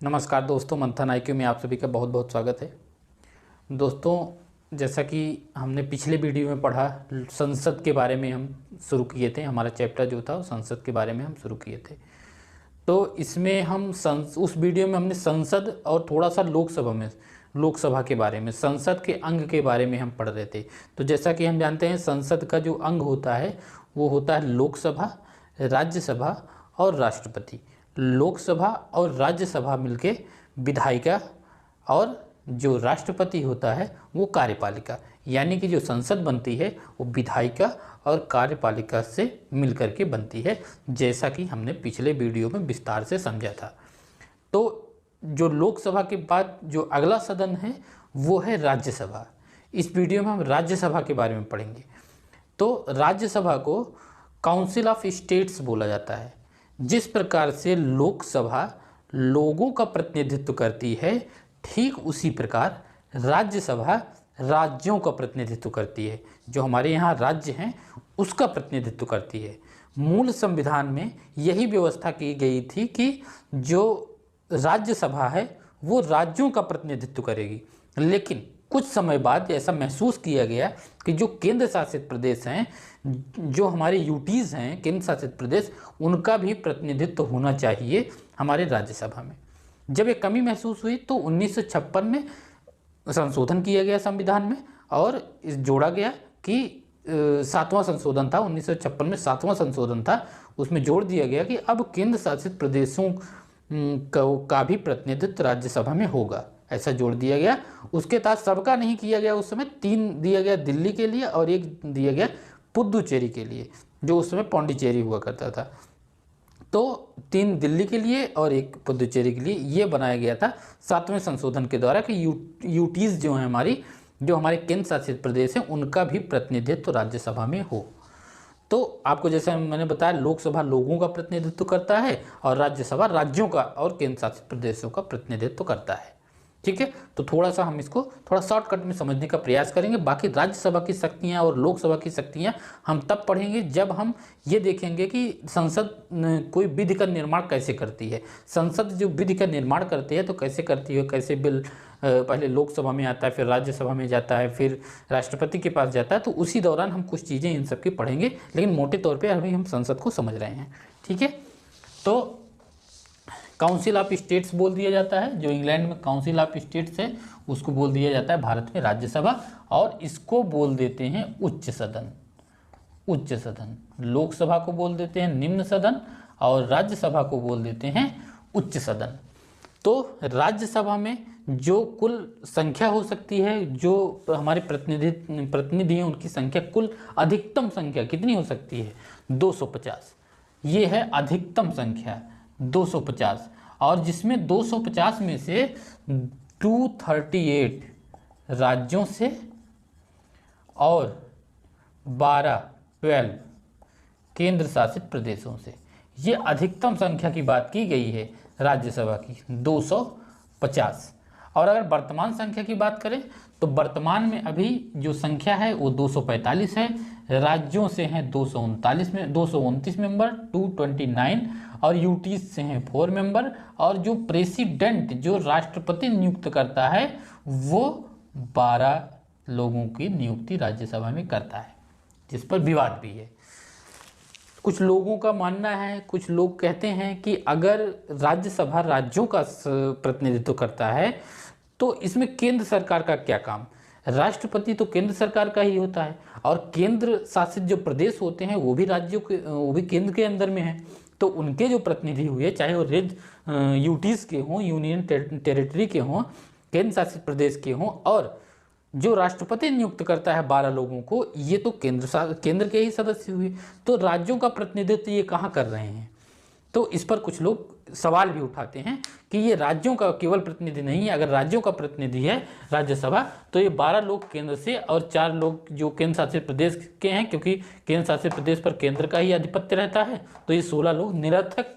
नमस्कार दोस्तों, मंथन IQ में आप सभी का बहुत बहुत स्वागत है। दोस्तों, जैसा कि हमने पिछले वीडियो में पढ़ा, संसद के बारे में हम शुरू किए थे। हमारा चैप्टर जो था वो संसद के बारे में हम शुरू किए थे। तो इसमें हम उस वीडियो में हमने संसद और थोड़ा सा लोकसभा के बारे में, संसद के अंग के बारे में हम पढ़ रहे थे। तो जैसा कि हम जानते हैं, संसद का जो अंग होता है वो होता है लोकसभा, राज्यसभा और राष्ट्रपति। लोकसभा और राज्यसभा मिलके विधायिका और जो राष्ट्रपति होता है वो कार्यपालिका, यानी कि जो संसद बनती है वो विधायिका और कार्यपालिका से मिलकर के बनती है, जैसा कि हमने पिछले वीडियो में विस्तार से समझा था। तो जो लोकसभा के बाद जो अगला सदन है वो है राज्यसभा। इस वीडियो में हम राज्यसभा के बारे में पढ़ेंगे। तो राज्यसभा को काउंसिल ऑफ स्टेट्स बोला जाता है। जिस प्रकार से लोकसभा लोगों का प्रतिनिधित्व करती है, ठीक उसी प्रकार राज्यसभा राज्यों का प्रतिनिधित्व करती है। जो हमारे यहाँ राज्य हैं उसका प्रतिनिधित्व करती है। मूल संविधान में यही व्यवस्था की गई थी कि जो राज्यसभा है वो राज्यों का प्रतिनिधित्व करेगी, लेकिन कुछ समय बाद ऐसा महसूस किया गया कि जो केंद्र शासित प्रदेश हैं, जो हमारे यूटीज़ हैं, केंद्र शासित प्रदेश, उनका भी प्रतिनिधित्व होना चाहिए हमारे राज्यसभा में। जब एक कमी महसूस हुई तो 1956 में संशोधन किया गया संविधान में, और जोड़ा गया कि 7वां संशोधन था 1956 में, 7वां संशोधन था। उसमें जोड़ दिया गया कि अब केंद्र शासित प्रदेशों का भी प्रतिनिधित्व राज्यसभा में होगा, ऐसा जोड़ दिया गया। उसके तहत सबका नहीं किया गया, उस समय 3 दिया गया दिल्ली के लिए और 1 दिया गया पुदुचेरी के लिए, जो उस समय पौंडीचेरी हुआ करता था। तो 3 दिल्ली के लिए और 1 पुदुचेरी के लिए ये बनाया गया था 7वें संशोधन के द्वारा कि यूटीज़ जो हैं जो हमारे केंद्र शासित प्रदेश हैं, उनका भी प्रतिनिधित्व राज्यसभा में हो। तो आपको जैसे मैंने बताया, लोकसभा लोगों का प्रतिनिधित्व करता है और राज्यसभा राज्यों का और केंद्र शासित प्रदेशों का प्रतिनिधित्व करता है। ठीक है, तो थोड़ा सा हम इसको थोड़ा शॉर्टकट में समझने का प्रयास करेंगे। बाकी राज्यसभा की शक्तियां और लोकसभा की शक्तियां हम तब पढ़ेंगे जब हम ये देखेंगे कि संसद कोई विधि का निर्माण कैसे करती है। संसद जो विधि का निर्माण करती है तो कैसे करती है, कैसे बिल पहले लोकसभा में आता है, फिर राज्यसभा में जाता है, फिर राष्ट्रपति के पास जाता है। तो उसी दौरान हम कुछ चीज़ें इन सब की पढ़ेंगे, लेकिन मोटे तौर पर अभी हम संसद को समझ रहे हैं। ठीक है, तो काउंसिल ऑफ स्टेट्स बोल दिया जाता है। जो इंग्लैंड में काउंसिल ऑफ स्टेट्स है उसको बोल दिया जाता है भारत में राज्यसभा, और इसको बोल देते हैं उच्च सदन। उच्च सदन, लोकसभा को बोल देते हैं निम्न सदन और राज्यसभा को बोल देते हैं उच्च सदन। तो राज्यसभा में जो कुल संख्या हो सकती है, जो हमारे प्रतिनिधि हैं उनकी संख्या, कुल अधिकतम संख्या कितनी हो सकती है? 250। ये है अधिकतम संख्या 250, और जिसमें 250 में से 238 राज्यों से और 12 केंद्र शासित प्रदेशों से, ये अधिकतम संख्या की बात की गई है राज्यसभा की 250। और अगर वर्तमान संख्या की बात करें तो वर्तमान में अभी जो संख्या है वो 245 है। राज्यों से हैं 229 मेंबर, 229, और यूटी से हैं 4 मेंबर, और जो प्रेसिडेंट, जो राष्ट्रपति नियुक्त करता है, वो 12 लोगों की नियुक्ति राज्यसभा में करता है, जिस पर विवाद भी है। कुछ लोगों का मानना है, कुछ लोग कहते हैं कि अगर राज्यसभा राज्यों का प्रतिनिधित्व करता है तो इसमें केंद्र सरकार का क्या काम? राष्ट्रपति तो केंद्र सरकार का ही होता है, और केंद्र शासित जो प्रदेश होते हैं वो भी केंद्र के अंदर में है। तो उनके जो प्रतिनिधि हुए, चाहे वो यूटीज़ के हों, यूनियन टेरिटरी के हों, केंद्र शासित प्रदेश के हों, और जो राष्ट्रपति नियुक्त करता है 12 लोगों को, ये तो केंद्र के ही सदस्य हुए। तो राज्यों का प्रतिनिधित्व ये कहाँ कर रहे हैं? तो इस पर कुछ लोग सवाल भी उठाते हैं कि ये राज्यों का केवल प्रतिनिधि नहीं है। अगर राज्यों का प्रतिनिधि है राज्यसभा, तो ये 12 लोग केंद्र से और 4 लोग जो केंद्र शासित प्रदेश के हैं, क्योंकि केंद्र शासित प्रदेश पर केंद्र का ही आधिपत्य रहता है, तो ये 16 लोग निरर्थक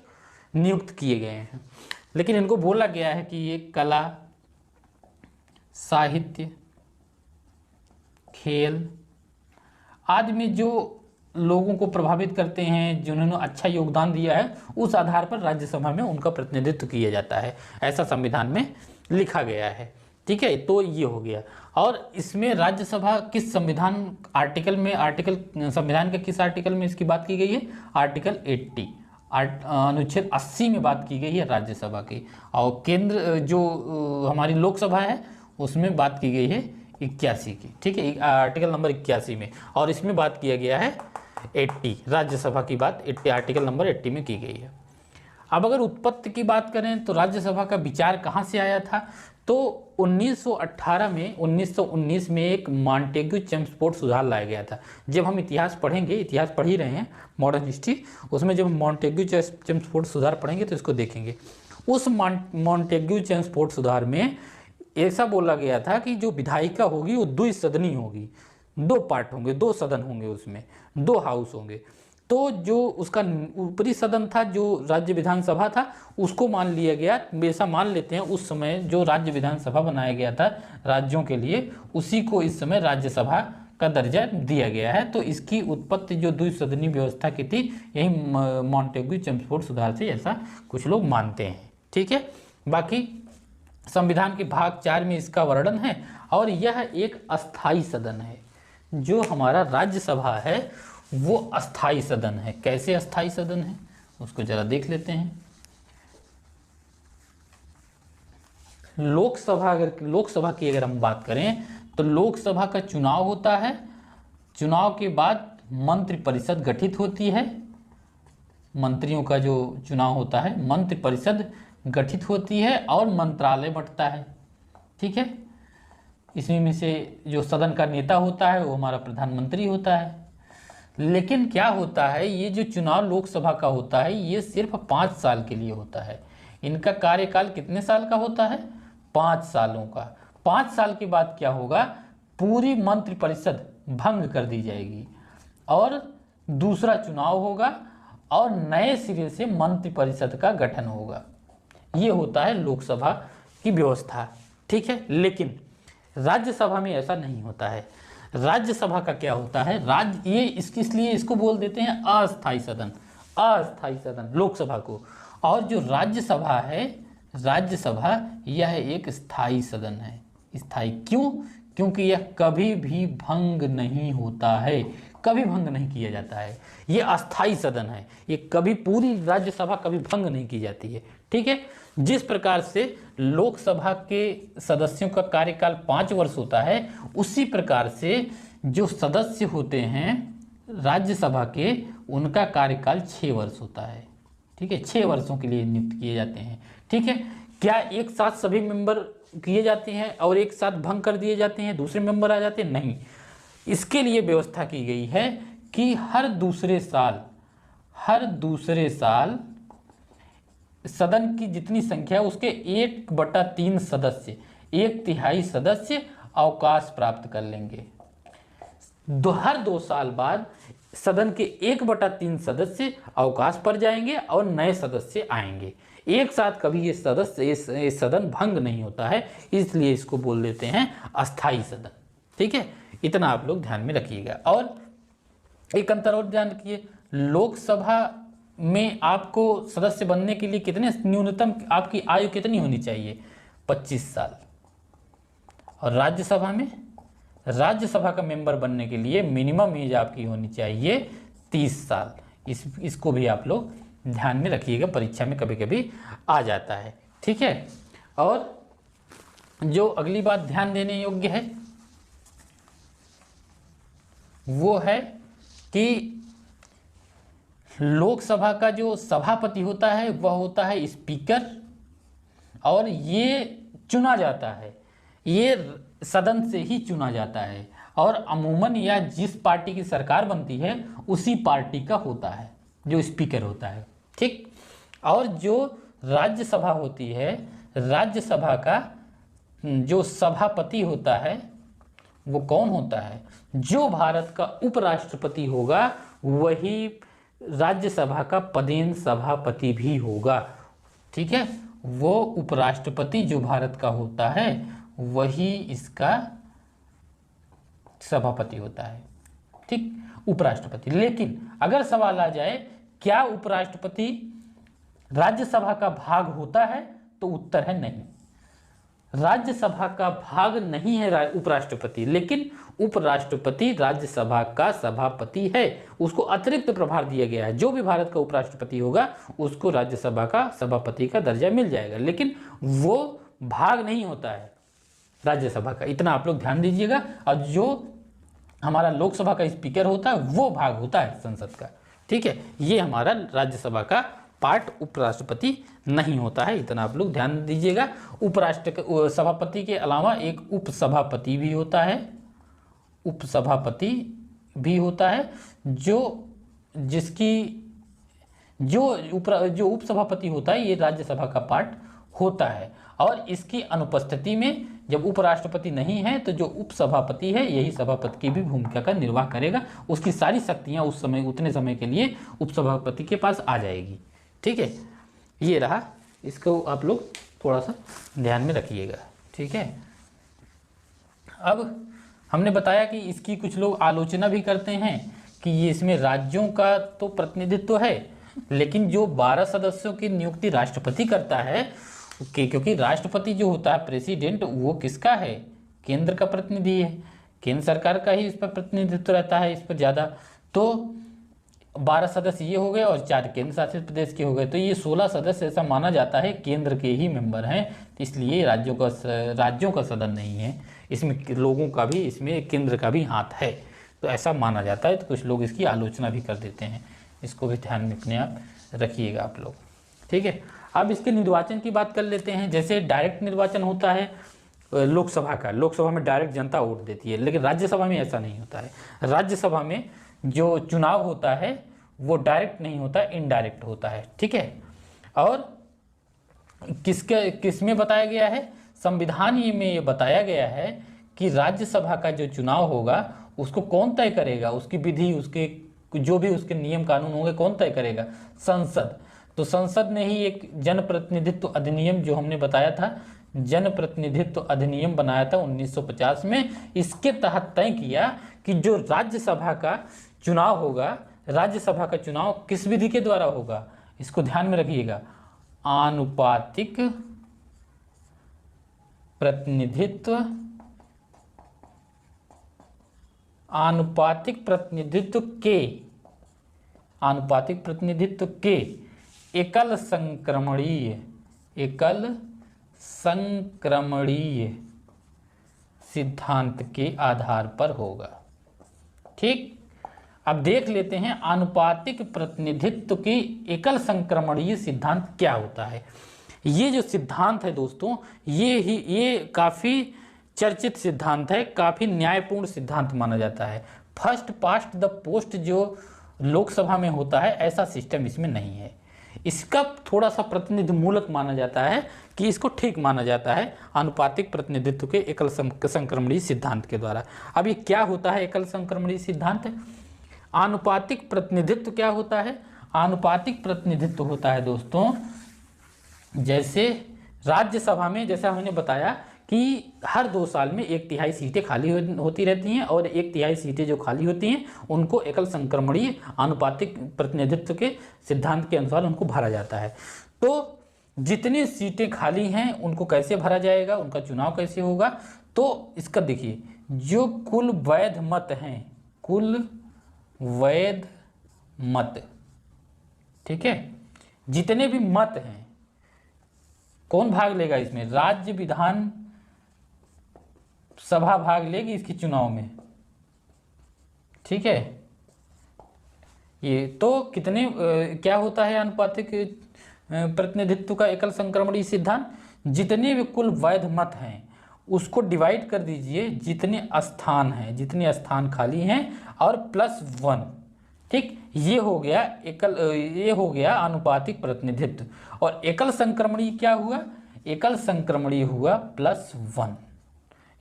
नियुक्त किए गए हैं। लेकिन इनको बोला गया है कि ये कला, साहित्य, खेल आदि में जो लोगों को प्रभावित करते हैं, जिन्होंने अच्छा योगदान दिया है, उस आधार पर राज्यसभा में उनका प्रतिनिधित्व किया जाता है, ऐसा संविधान में लिखा गया है। ठीक है, तो ये हो गया। और इसमें राज्यसभा किस संविधान आर्टिकल में, संविधान के किस आर्टिकल में इसकी बात की गई है? आर्टिकल 80 अनुच्छेद 80 में बात की गई है राज्यसभा की। और केंद्र जो हमारी लोकसभा है उसमें बात की गई है 81 की। ठीक है, आर्टिकल नंबर 81 में, और इसमें बात किया गया है 80, राज्यसभा की बात 80 आर्टिकल नंबर 80 में की गई है। अब अगर उत्पत्ति की बात करें तो राज्यसभा का विचार कहाँ से आया था? तो 1918 में 1919 में एक मॉन्टेग्यू चेम्सफोर्ड सुधार लाया गया था। जब हम इतिहास पढ़ेंगे, इतिहास पढ़ ही रहे हैं मॉडर्न हिस्ट्री, उसमें जब मॉन्टेग्यू चेम्सफोर्ड सुधार पढ़ेंगे तो इसको देखेंगे। उस मॉन्टेग्यू चेम्सफोर्ड सुधार में ऐसा बोला गया था कि जो विधायिका होगी वो द्विसदनी होगी, 2 पार्ट होंगे, 2 सदन होंगे, उसमें 2 हाउस होंगे। तो जो उसका ऊपरी सदन था, जो राज्य विधानसभा था, उसको मान लिया गया, ऐसा मान लेते हैं उस समय जो राज्य विधानसभा बनाया गया था राज्यों के लिए, उसी को इस समय राज्यसभा का दर्जा दिया गया है। तो इसकी उत्पत्ति जो द्विसदनी व्यवस्था की थी, यही मॉन्टेग्यू चेम्सफोर्ड सुधार से, ऐसा कुछ लोग मानते हैं। ठीक है, बाकी संविधान के भाग 4 में इसका वर्णन है। और यह एक अस्थाई सदन है, जो हमारा राज्यसभा है वो अस्थाई सदन है। कैसे अस्थाई सदन है उसको जरा देख लेते हैं। लोकसभा की अगर हम बात करें तो लोकसभा का चुनाव होता है, चुनाव के बाद मंत्रिपरिषद गठित होती है, मंत्रियों का जो चुनाव होता है, मंत्रिपरिषद गठित होती है और मंत्रालय बंटता है। ठीक है, इसमें से जो सदन का नेता होता है वो हमारा प्रधानमंत्री होता है। लेकिन क्या होता है, ये जो चुनाव लोकसभा का होता है ये सिर्फ 5 साल के लिए होता है। इनका कार्यकाल कितने साल का होता है? 5 सालों का। 5 साल के बाद क्या होगा? पूरी मंत्रिपरिषद भंग कर दी जाएगी और दूसरा चुनाव होगा और नए सिरे से मंत्रिपरिषद का गठन होगा। ये होता है लोकसभा की व्यवस्था। ठीक है, लेकिन राज्यसभा में ऐसा नहीं होता है। राज्यसभा का क्या होता है, इसलिए इसको बोल देते हैं अस्थाई सदन, अस्थाई सदन लोकसभा को। और जो राज्यसभा है, राज्यसभा यह एक स्थायी सदन है। स्थायी क्यों? क्योंकि यह कभी भी भंग नहीं होता है, कभी भंग नहीं किया जाता है। ये अस्थाई सदन है, ये कभी, पूरी राज्यसभा कभी भंग नहीं की जाती है। ठीक है, जिस प्रकार से लोकसभा के सदस्यों का कार्यकाल 5 वर्ष होता है, उसी प्रकार से जो सदस्य होते हैं राज्यसभा के, उनका कार्यकाल 6 वर्ष होता है। ठीक है, 6 वर्षों के लिए नियुक्त किए जाते हैं। ठीक है, क्या एक साथ सभी मेंबर किए जाते हैं और एक साथ भंग कर दिए जाते हैं, दूसरे मेंबर आ जाते हैं? नहीं, इसके लिए व्यवस्था की गई है कि हर दूसरे साल सदन की जितनी संख्या उसके 1/3 सदस्य, 1/3 सदस्य अवकाश प्राप्त कर लेंगे। हर 2 साल बाद सदन के 1/3 सदस्य अवकाश पर जाएंगे और नए सदस्य आएंगे। एक साथ कभी ये सदन भंग नहीं होता है, इसलिए इसको बोल देते हैं अस्थाई सदन। ठीक है, इतना आप लोग ध्यान में रखिएगा। और एक अंतर और ध्यान रखिए, लोकसभा में आपको सदस्य बनने के लिए कितने, न्यूनतम आपकी आयु कितनी होनी चाहिए? 25 साल। और राज्यसभा का मेंबर बनने के लिए मिनिमम एज आपकी होनी चाहिए 30 साल। इसको भी आप लोग ध्यान में रखिएगा, परीक्षा में कभी कभी आ जाता है। ठीक है, और जो अगली बात ध्यान देने योग्य है वो है कि लोकसभा का जो सभापति होता है वह होता है स्पीकर, और ये चुना जाता है, ये सदन से ही चुना जाता है, और अमूमन या जिस पार्टी की सरकार बनती है उसी पार्टी का होता है जो स्पीकर होता है। ठीक, और जो राज्यसभा होती है, राज्यसभा का जो सभापति होता है वो कौन होता है? जो भारत का उपराष्ट्रपति होगा वही राज्यसभा का पदेन सभापति भी होगा। ठीक है, वो उपराष्ट्रपति जो भारत का होता है वही इसका सभापति होता है। ठीक, उपराष्ट्रपति। लेकिन अगर सवाल आ जाए क्या उपराष्ट्रपति राज्यसभा का भाग होता है, तो उत्तर है नहीं, राज्यसभा का भाग नहीं है उपराष्ट्रपति, लेकिन उपराष्ट्रपति राज्यसभा का सभापति है, उसको अतिरिक्त प्रभार दिया गया है। जो भी भारत का उपराष्ट्रपति होगा उसको राज्यसभा का सभापति का दर्जा मिल जाएगा, लेकिन वो भाग नहीं होता है राज्यसभा का, इतना आप लोग ध्यान दीजिएगा। और जो हमारा लोकसभा का स्पीकर होता है वो भाग होता है संसद का, ठीक है। ये हमारा राज्यसभा का पार्ट उपराष्ट्रपति नहीं होता है, इतना आप लोग ध्यान दीजिएगा। सभापति के अलावा एक उपसभापति भी होता है, उपसभापति भी होता है, जो उपसभापति होता है ये राज्यसभा का पार्ट होता है। और इसकी अनुपस्थिति में जब उपराष्ट्रपति नहीं है तो जो उपसभापति है यही सभापति की भी भूमिका का निर्वाह करेगा, उसकी सारी शक्तियां उस समय उतने समय के लिए उपसभापति के पास आ जाएगी, ठीक है। ये रहा, इसको आप लोग थोड़ा सा ध्यान में रखिएगा, ठीक है। अब हमने बताया कि इसकी कुछ लोग आलोचना भी करते हैं कि ये इसमें राज्यों का तो प्रतिनिधित्व है, लेकिन जो 12 सदस्यों की नियुक्ति राष्ट्रपति करता है, क्योंकि राष्ट्रपति जो होता है प्रेसिडेंट, वो किसका है, केंद्र का प्रतिनिधि है, केंद्र सरकार का ही इस पर प्रतिनिधित्व रहता है इस पर ज़्यादा। तो 12 सदस्य ये हो गए और 4 केंद्र शासित प्रदेश के हो गए, तो ये 16 सदस्य ऐसा माना जाता है केंद्र के ही मेंबर हैं, इसलिए राज्यों का सदन नहीं है, इसमें लोगों का भी, इसमें केंद्र का भी हाथ है, तो ऐसा माना जाता है। तो कुछ लोग इसकी आलोचना भी कर देते हैं, इसको भी ध्यान में अपने आप रखिएगा आप लोग, ठीक है। अब इसके निर्वाचन की बात कर लेते हैं। जैसे डायरेक्ट निर्वाचन होता है लोकसभा का, लोकसभा में डायरेक्ट जनता वोट देती है, लेकिन राज्यसभा में ऐसा नहीं होता है। राज्यसभा में जो चुनाव होता है वो डायरेक्ट नहीं होता, इनडायरेक्ट होता है, ठीक है। और किसमें बताया गया है, संविधान में ये बताया गया है कि राज्यसभा का जो चुनाव होगा उसको कौन तय करेगा, उसकी विधि, उसके जो भी उसके नियम कानून होंगे कौन तय करेगा, संसद। तो संसद ने ही एक जनप्रतिनिधित्व अधिनियम, जो हमने बताया था, जनप्रतिनिधित्व अधिनियम बनाया था 1950 में। इसके तहत तय किया कि जो राज्यसभा का चुनाव होगा, राज्यसभा का चुनाव किस विधि के द्वारा होगा, इसको ध्यान में रखिएगा, आनुपातिक प्रतिनिधित्व, आनुपातिक प्रतिनिधित्व के एकल संक्रमणीय सिद्धांत के आधार पर होगा, ठीक। अब देख लेते हैं आनुपातिक प्रतिनिधित्व की एकल संक्रमणीय सिद्धांत क्या होता है। ये जो सिद्धांत है दोस्तों, ये काफ़ी चर्चित सिद्धांत है, काफ़ी न्यायपूर्ण सिद्धांत माना जाता है। फर्स्ट पास्ट द पोस्ट जो लोकसभा में होता है, ऐसा सिस्टम इसमें नहीं है। इसका थोड़ा सा प्रतिनिधि मूलक माना जाता है कि इसको ठीक माना जाता है आनुपातिक प्रतिनिधित्व के एकल संक्रमणीय सिद्धांत के द्वारा। अब ये क्या होता है एकल संक्रमणीय सिद्धांत? आनुपातिक प्रतिनिधित्व क्या होता है? आनुपातिक प्रतिनिधित्व होता है दोस्तों, जैसे राज्यसभा में, जैसा हमने बताया कि हर 2 साल में 1/3 सीटें खाली होती रहती हैं, और 1/3 सीटें जो खाली होती हैं उनको एकल संक्रमणीय आनुपातिक प्रतिनिधित्व के सिद्धांत के अनुसार उनको भरा जाता है। तो जितनी सीटें खाली हैं उनको कैसे भरा जाएगा, उनका चुनाव कैसे होगा, तो इसका देखिए, जो कुल वैध मत हैं, कुल वैध मत, ठीक है, जितने भी मत हैं, कौन भाग लेगा इसमें? राज्य विधान सभा भाग लेगी इसके चुनाव में, ठीक है। ये तो कितने क्या होता है आनुपातिक प्रतिनिधित्व का एकल संक्रमणीय सिद्धांत? जितने भी कुल वैध मत हैं उसको डिवाइड कर दीजिए, जितने स्थान हैं, जितने स्थान खाली हैं, और +1, ठीक। ये हो गया आनुपातिक प्रतिनिधित्व। और एकल संक्रमणीय क्या हुआ? एकल संक्रमणीय हुआ +1।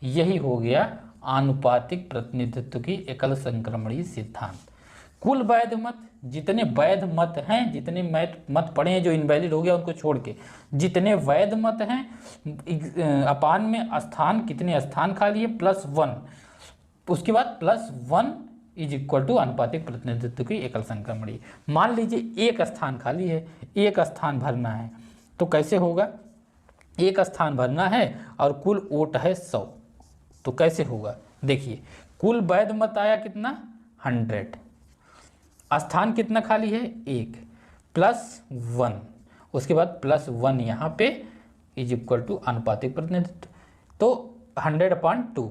यही हो गया आनुपातिक प्रतिनिधित्व की एकल संक्रमणीय सिद्धांत। कुल वैध मत, जितने वैध मत हैं, जितने मत पड़े हैं जो इनवैलिड हो गया उनको छोड़ के, जितने वैध मत हैं अपान में स्थान, कितने स्थान खाली है, +1। उसके बाद +1 इज इक्वल टू आनुपातिक प्रतिनिधित्व की एकल संक्रमणीय। मान लीजिए एक स्थान खाली है, एक स्थान भरना है, तो कैसे होगा? एक स्थान भरना है और कुल वोट है 100, तो कैसे होगा? देखिए कुल वैध मत आया कितना? 100, स्थान कितना खाली है? 1 +1, उसके बाद +1 यहाँ पे इज इक्वल टू आनुपातिक प्रतिनिधित्व, तो 100/2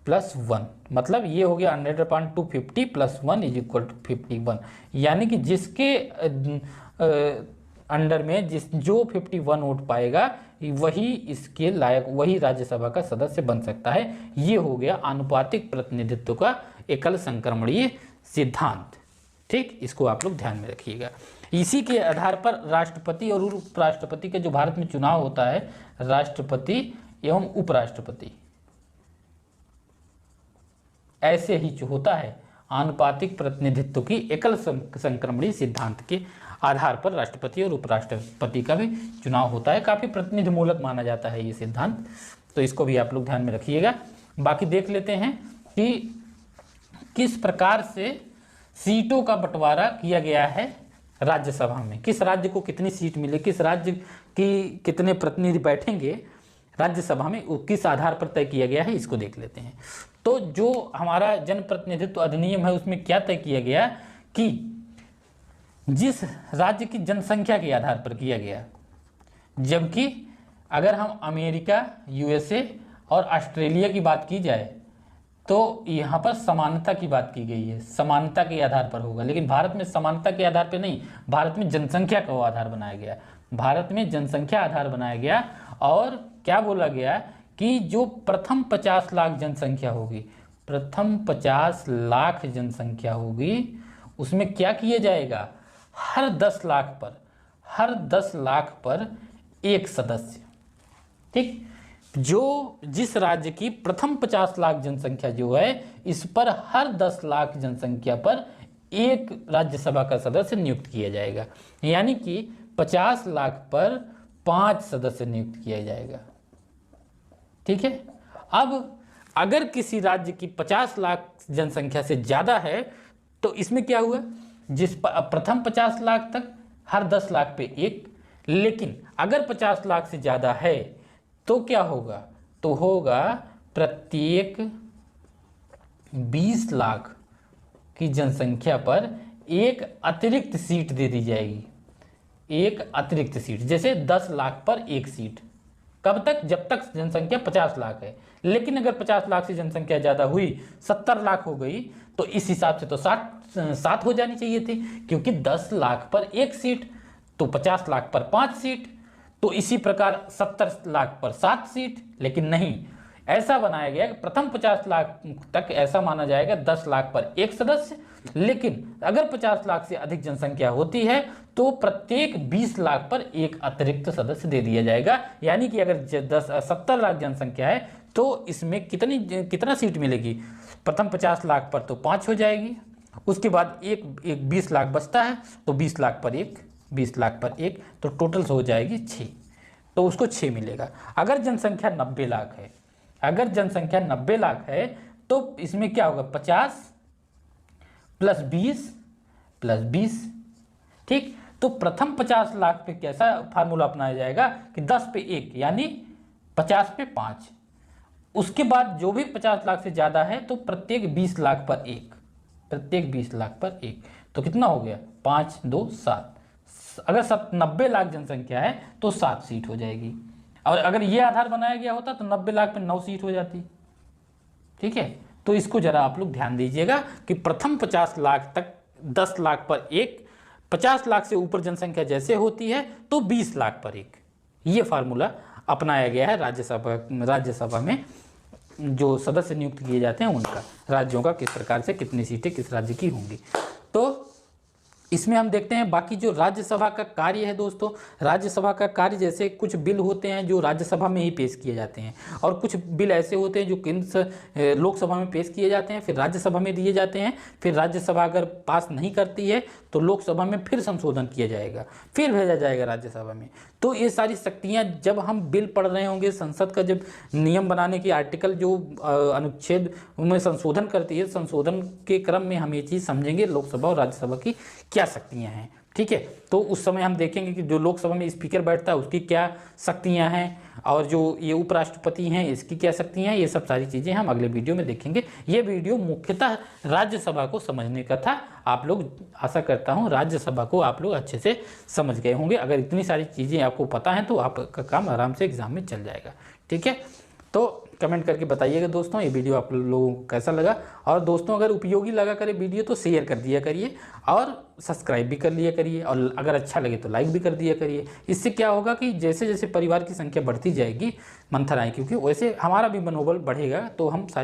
+1, मतलब ये हो गया 100/2 50 +1 इज इक्वल टू 51। यानी कि जिसके अंडर में जो 51 वोट पाएगा वही इसके लायक, वही राज्यसभा का सदस्य बन सकता है। ये हो गया आनुपातिक प्रतिनिधित्व का एकल संक्रमणीय सिद्धांत। ठीक, इसको आप लोग ध्यान में रखिएगा। इसी के आधार पर राष्ट्रपति और उपराष्ट्रपति का जो भारत में चुनाव होता है, राष्ट्रपति एवं उपराष्ट्रपति, ऐसे ही जो होता है आनुपातिक प्रतिनिधित्व की एकल संक्रमणीय सिद्धांत के आधार पर राष्ट्रपति और उपराष्ट्रपति का भी चुनाव होता है। काफ़ी प्रतिनिधि मूलक माना जाता है ये सिद्धांत, तो इसको भी आप लोग ध्यान में रखिएगा। बाकी देख लेते हैं कि किस प्रकार से सीटों का बंटवारा किया गया है राज्यसभा में, किस राज्य को कितनी सीट मिले, किस राज्य की कितने प्रतिनिधि बैठेंगे राज्यसभा में, किस आधार पर तय किया गया है, इसको देख लेते हैं। तो जो हमारा जनप्रतिनिधित्व अधिनियम है उसमें क्या तय किया गया कि जिस राज्य की जनसंख्या के आधार पर किया गया, जबकि अगर हम अमेरिका, यूएसए और ऑस्ट्रेलिया की बात की जाए तो यहाँ पर समानता की बात की गई है, समानता के आधार पर होगा। लेकिन भारत में समानता के आधार पर नहीं, भारत में जनसंख्या का आधार बनाया गया, भारत में जनसंख्या आधार बनाया गया। और क्या बोला गया कि जो प्रथम 50 लाख जनसंख्या होगी, प्रथम 50 लाख जनसंख्या होगी, उसमें क्या किया जाएगा? हर 10 लाख पर एक सदस्य। ठीक, जो जिस राज्य की प्रथम 50 लाख जनसंख्या जो है, इस पर हर 10 लाख जनसंख्या पर एक राज्यसभा का सदस्य नियुक्त किया जाएगा। यानी कि 50 लाख पर 5 सदस्य नियुक्त किया जाएगा। ठीक है, अब अगर किसी राज्य की 50 लाख जनसंख्या से ज़्यादा है तो इसमें क्या हुआ? जिस प्रथम 50 लाख तक हर 10 लाख पे एक, लेकिन अगर 50 लाख से ज़्यादा है तो क्या होगा? तो होगा प्रत्येक 20 लाख की जनसंख्या पर एक अतिरिक्त सीट दे दी जाएगी, एक अतिरिक्त सीट। जैसे 10 लाख पर एक सीट, कब तक? जब तक जनसंख्या 50 लाख है। लेकिन अगर 50 लाख से जनसंख्या ज़्यादा हुई, 70 लाख हो गई, तो इस हिसाब से तो 7 हो जानी चाहिए थी, क्योंकि 10 लाख पर एक सीट, तो 50 लाख पर 5 सीट, तो इसी प्रकार 70 लाख पर 7 सीट। लेकिन नहीं, ऐसा बनाया गया कि प्रथम 50 लाख तक ऐसा माना जाएगा 10 लाख पर एक सदस्य, लेकिन अगर 50 लाख से अधिक जनसंख्या होती है तो प्रत्येक 20 लाख पर एक अतिरिक्त सदस्य दे दिया जाएगा। यानी कि अगर 70 लाख जनसंख्या है तो इसमें कितना सीट मिलेगी? प्रथम 50 लाख पर तो 5 हो जाएगी, उसके बाद एक 20 लाख बचता है, तो 20 लाख पर एक, 20 लाख पर एक, तो टोटल हो जाएगी 6, तो उसको 6 मिलेगा। अगर जनसंख्या 90 लाख है, अगर जनसंख्या 90 लाख है तो इसमें क्या होगा? 50 + 20 + 20। ठीक, तो प्रथम 50 लाख पे कैसा फार्मूला अपनाया जाएगा कि 10 पे 1 यानी 50 पे 5। उसके बाद जो भी 50 लाख से ज़्यादा है तो प्रत्येक 20 लाख पर एक, प्रत्येक 20 लाख पर एक, तो कितना हो गया? 5 2 7। अगर 90 लाख जनसंख्या है तो 7 सीट हो जाएगी। और अगर ये आधार बनाया गया होता तो 90 लाख पे 9 सीट हो जाती। ठीक है, तो इसको जरा आप लोग ध्यान दीजिएगा कि प्रथम 50 लाख तक 10 लाख पर एक, 50 लाख से ऊपर जनसंख्या जैसे होती है तो 20 लाख पर एक, ये फार्मूला अपनाया गया है राज्यसभा में। जो सदस्य नियुक्त किए जाते हैं उनका, राज्यों का किस प्रकार से कितनी सीटें किस राज्य की होंगी। तो इसमें हम देखते हैं बाकी जो राज्यसभा का कार्य है दोस्तों, राज्यसभा का कार्य जैसे कुछ बिल होते हैं जो राज्यसभा में ही पेश किए जाते हैं, और कुछ बिल ऐसे होते हैं जो केंद्र लोकसभा में पेश किए जाते हैं, फिर राज्यसभा में दिए जाते हैं, फिर राज्यसभा अगर पास नहीं करती है तो लोकसभा में फिर संशोधन किया जाएगा, फिर भेजा जाएगा राज्यसभा में। तो ये सारी शक्तियाँ जब हम बिल पढ़ रहे होंगे, संसद का जब नियम बनाने की आर्टिकल जो अनुच्छेद में संशोधन करती है, संशोधन के क्रम में हम ये चीज़ समझेंगे लोकसभा और राज्यसभा की क्या शक्तियां हैं। ठीक है, तो उस समय हम देखेंगे कि जो लोकसभा में स्पीकर बैठता है उसकी क्या शक्तियां हैं, और जो ये उपराष्ट्रपति हैं इसकी क्या शक्तियां हैं, ये सब सारी चीज़ें हम अगले वीडियो में देखेंगे। ये वीडियो मुख्यतः राज्यसभा को समझने का था। आप लोग, आशा करता हूँ राज्यसभा को आप लोग अच्छे से समझ गए होंगे। अगर इतनी सारी चीज़ें आपको पता हैं तो आपका काम आराम से एग्जाम में चल जाएगा। ठीक है, तो कमेंट करके बताइएगा दोस्तों ये वीडियो आप लोगों को कैसा लगा, और दोस्तों अगर उपयोगी लगा करे वीडियो तो शेयर कर दिया करिए और सब्सक्राइब भी कर लिया करिए, और अगर अच्छा लगे तो लाइक भी कर दिया करिए। इससे क्या होगा कि जैसे जैसे परिवार की संख्या बढ़ती जाएगी मंथन IQ की, वैसे हमारा भी मनोबल बढ़ेगा, तो हम